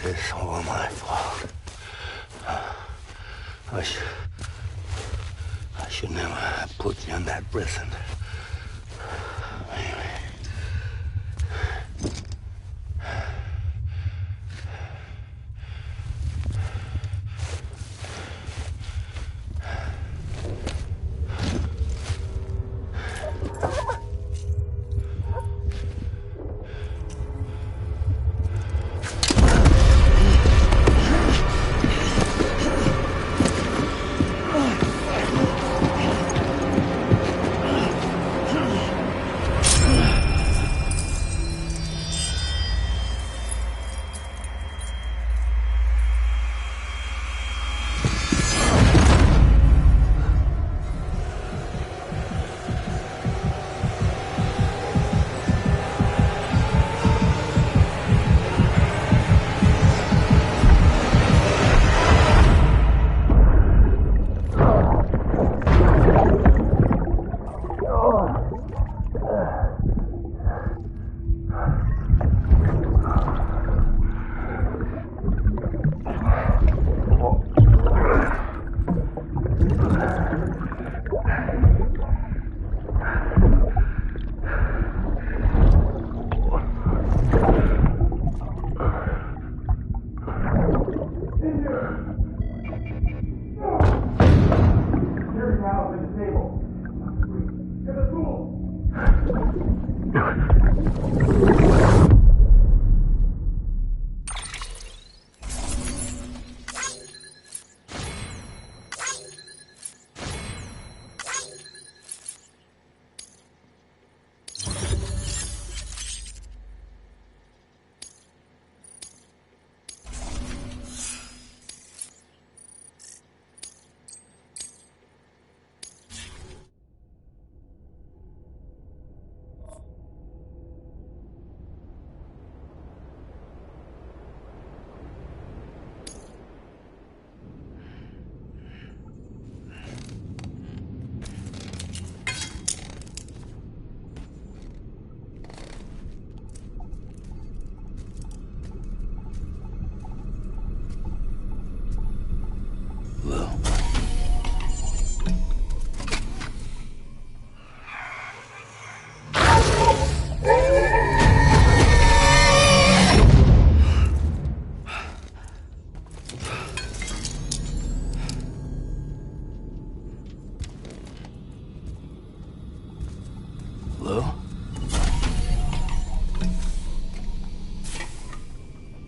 This is all my fault. I should never have put you in that prison. Maybe.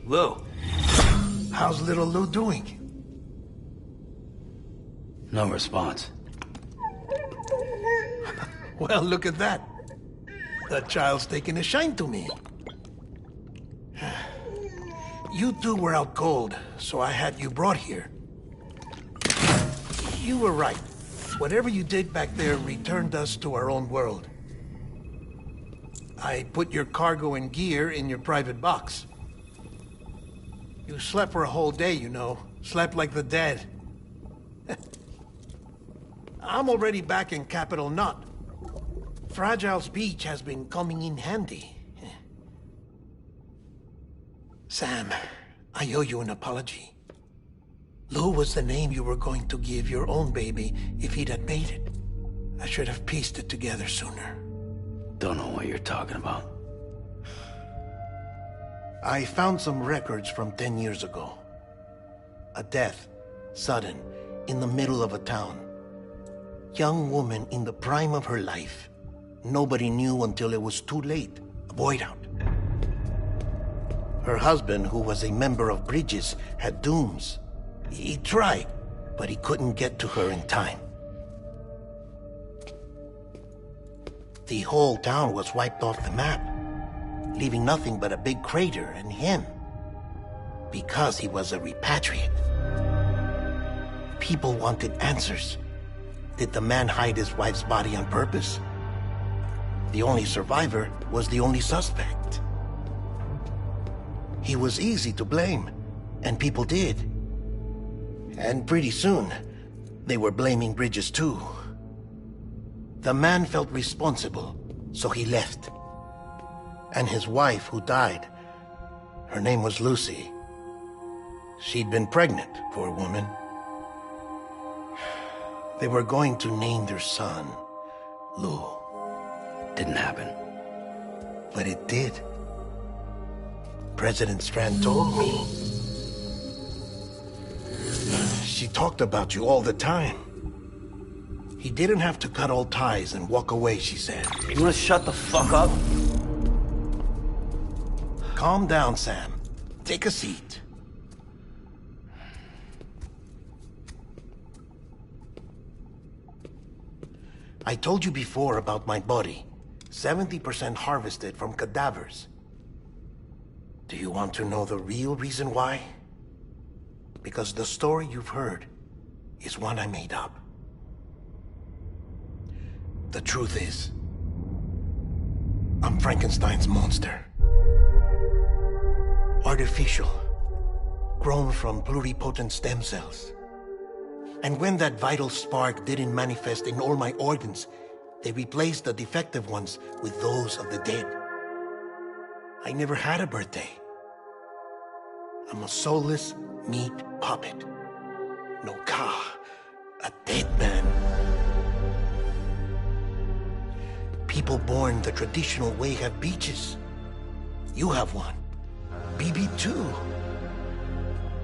Lou. How's little Lou doing? No response. Well, look at that. That child's taking a shine to me. You two were out cold, so I had you brought here. You were right. Whatever you did back there returned us to our own world. I put your cargo and gear in your private box. You slept for a whole day, you know. Slept like the dead. I'm already back in Capital Knot. Fragile's beach has been coming in handy. Sam, I owe you an apology. Lou was the name you were going to give your own baby if he'd had made it. I should have pieced it together sooner. Don't know what you're talking about. I found some records from 10 years ago. A death, sudden, in the middle of a town. Young woman in the prime of her life. Nobody knew until it was too late. A void out. Her husband, who was a member of Bridges, had dooms. He tried, but he couldn't get to her in time. The whole town was wiped off the map, leaving nothing but a big crater and him. Because he was a repatriate. People wanted answers. Did the man hide his wife's body on purpose? The only survivor was the only suspect. He was easy to blame, and people did. And pretty soon, they were blaming Bridges too. The man felt responsible, so he left. And his wife, who died, her name was Lucy, She'd been pregnant, poor woman. They were going to name their son Lou. Didn't happen. But it did. President Strand told me. She talked about you all the time. He didn't have to cut all ties and walk away, she said. You wanna shut the fuck up? Calm down, Sam. Take a seat. I told you before about my body. 70% harvested from cadavers. Do you want to know the real reason why? Because the story you've heard is one I made up. The truth is, I'm Frankenstein's monster. Artificial, grown from pluripotent stem cells. And when that vital spark didn't manifest in all my organs, they replaced the defective ones with those of the dead. I never had a birthday. I'm a soulless meat puppet. No car, a dead man. People born the traditional way have beaches. You have one. BB too.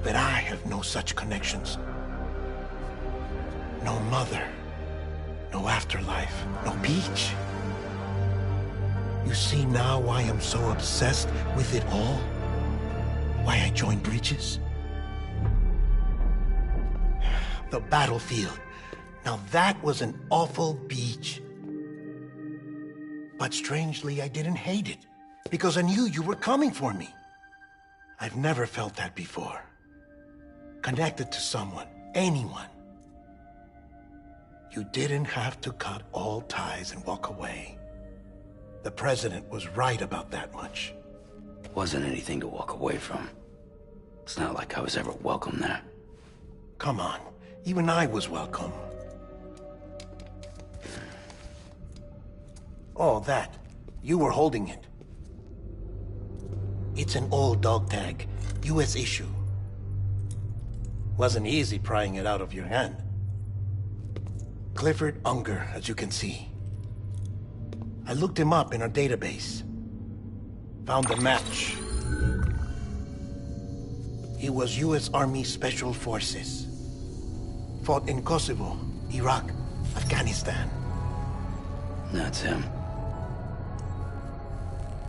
But I have no such connections. No mother, no afterlife, no beach. You see now why I'm so obsessed with it all? Why I joined Bridges? The battlefield. Now that was an awful beach. But strangely, I didn't hate it, because I knew you were coming for me. I've never felt that before. Connected to someone, anyone. You didn't have to cut all ties and walk away. The president was right about that much. Wasn't anything to walk away from. It's not like I was ever welcome there. Come on, even I was welcome. Oh, that. You were holding it. It's an old dog tag, US issue. Wasn't easy prying it out of your hand. Clifford Unger, as you can see. I looked him up in our database. Found a match. He was US Army Special Forces. Fought in Kosovo, Iraq, Afghanistan. That's him.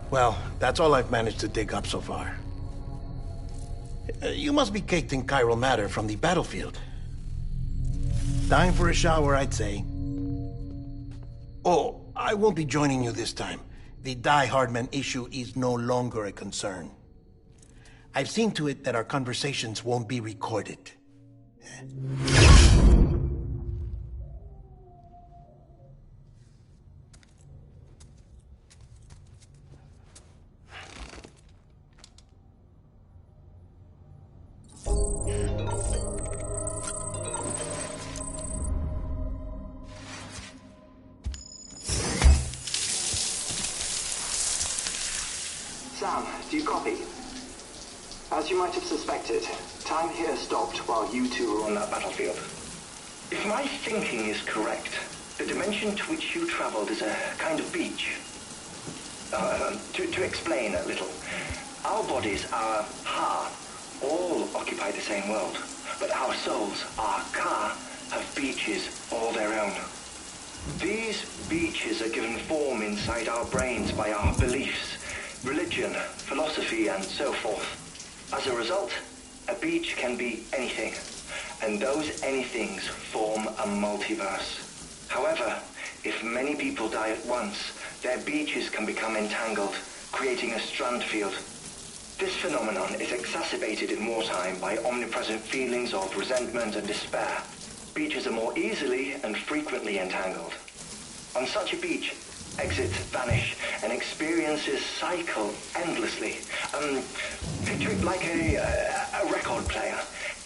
Well, that's all I've managed to dig up so far. You must be caked in chiral matter from the battlefield. Time for a shower, I'd say. Oh, I won't be joining you this time. The Die Hardman issue is no longer a concern. I've seen to it that our conversations won't be recorded. Sam, do you copy? As you might have suspected, time here stopped while you two were on that battlefield. If my thinking is correct, the dimension to which you traveled is a kind of beach. To explain a little, our bodies, our Ha, all occupy the same world, but our souls, our Ka, have beaches all their own. These beaches are given form inside our brains by our beliefs, religion, philosophy, and so forth. As a result, a beach can be anything, and those anythings form a multiverse. However, if many people die at once, their beaches can become entangled, creating a strand field. This phenomenon is exacerbated in wartime by omnipresent feelings of resentment and despair. Beaches are more easily and frequently entangled. On such a beach, exits vanish and experiences cycle endlessly. Picture it like a record player.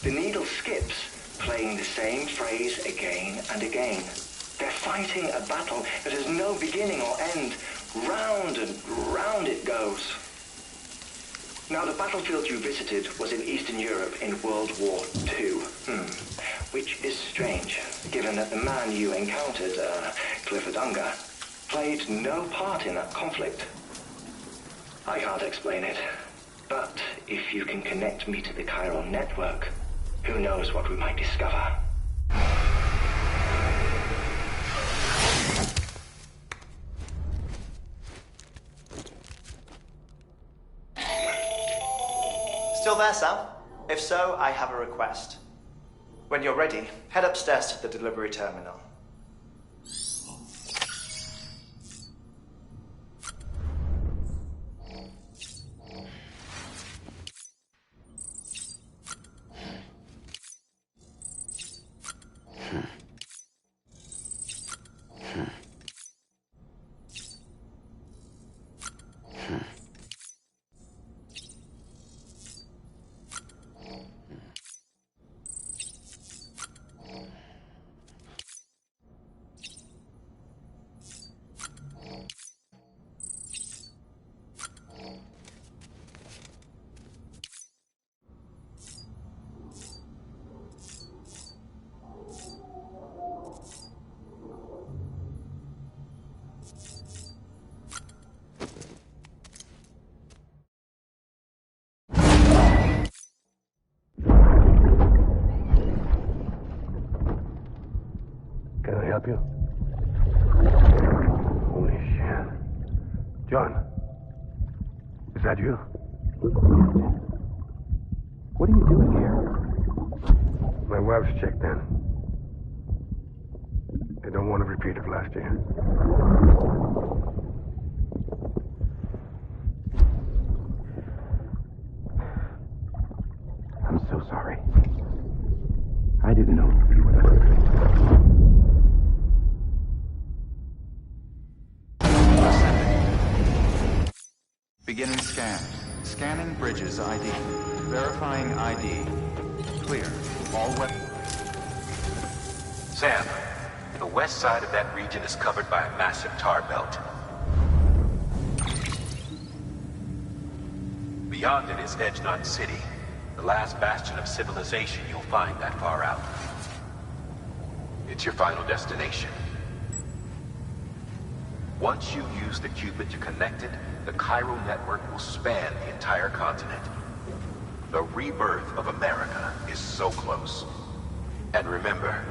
The needle skips, playing the same phrase again and again. They're fighting a battle that has no beginning or end. Round and round it goes. Now, the battlefield you visited was in Eastern Europe in World War II. Which is strange, given that the man you encountered, Clifford Unger, played no part in that conflict. I can't explain it, but if you can connect me to the chiral network, who knows what we might discover. Still there, Sam? If so, I have a request. When you're ready, head upstairs to the delivery terminal. Can I help you? Holy shit. John, is that you? What are you doing here? My wife's checked in. They don't want a repeat of last year. I'm so sorry. I didn't know you were there. Beginning scan. Scanning bridges ID. Verifying ID. Clear. All weapons. Sam, the west side of that region is covered by a massive tar belt. Beyond it is Edgenut City, the last bastion of civilization you'll find that far out. It's your final destination. Once you use the qubit to connect it, the chiral network will span the entire continent. The rebirth of America is so close. And remember,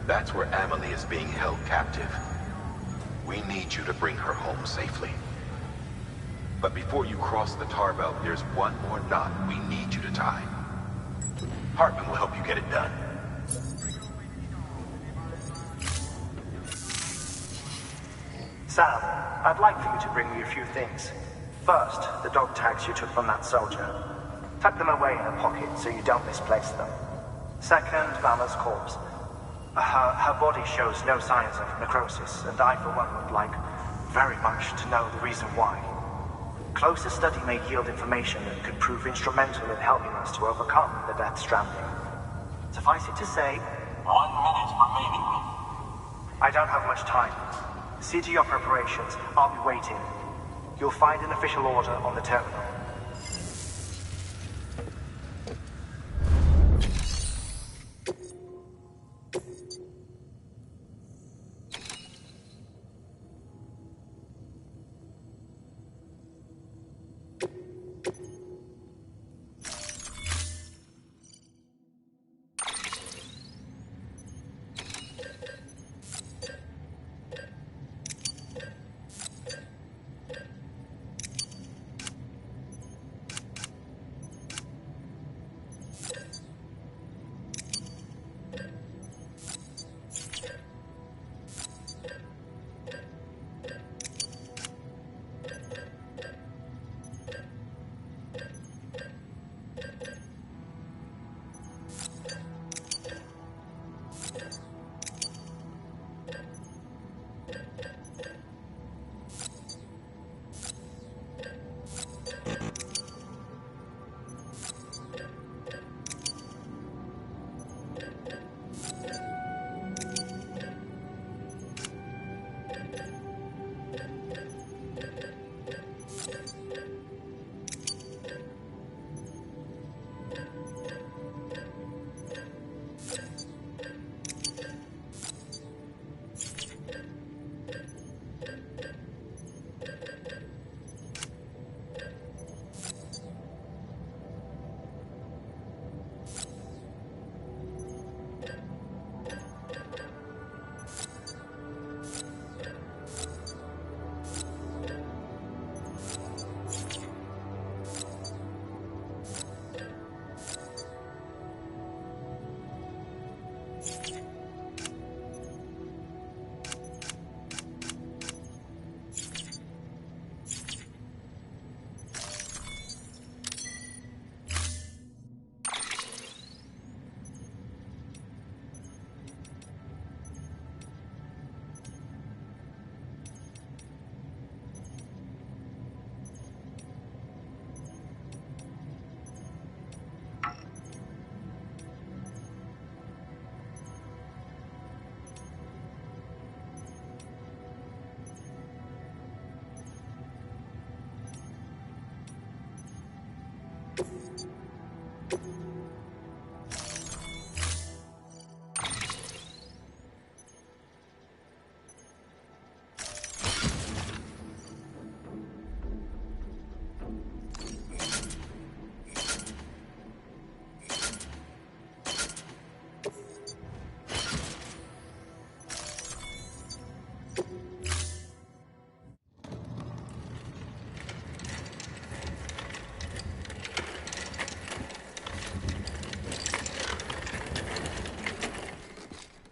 that's where Amelie is being held captive. We need you to bring her home safely. But before you cross the tar belt, there's one more knot we need you to tie. Hartman will help you get it done. Sam, I'd like for you to bring me a few things. First, the dog tags you took from that soldier. Tuck them away in a pocket so you don't misplace them. Second, Mama's corpse. Her body shows no signs of necrosis, and I, for one, would like very much to know the reason why. Closer study may yield information that could prove instrumental in helping us to overcome the death stranding. Suffice it to say, 1 minute remaining. I don't have much time. See to your preparations. I'll be waiting. You'll find an official order on the terminal.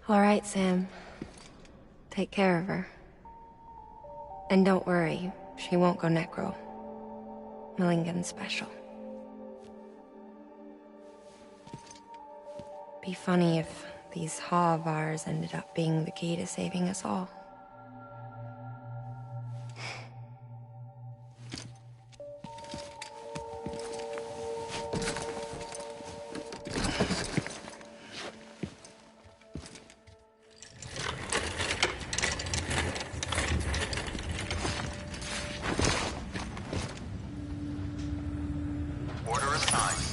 All right, Sam. Take care of her. And don't worry, she won't go necro. Millingan's special. Be funny if these Ha of ours ended up being the key to saving us all. Order assigned.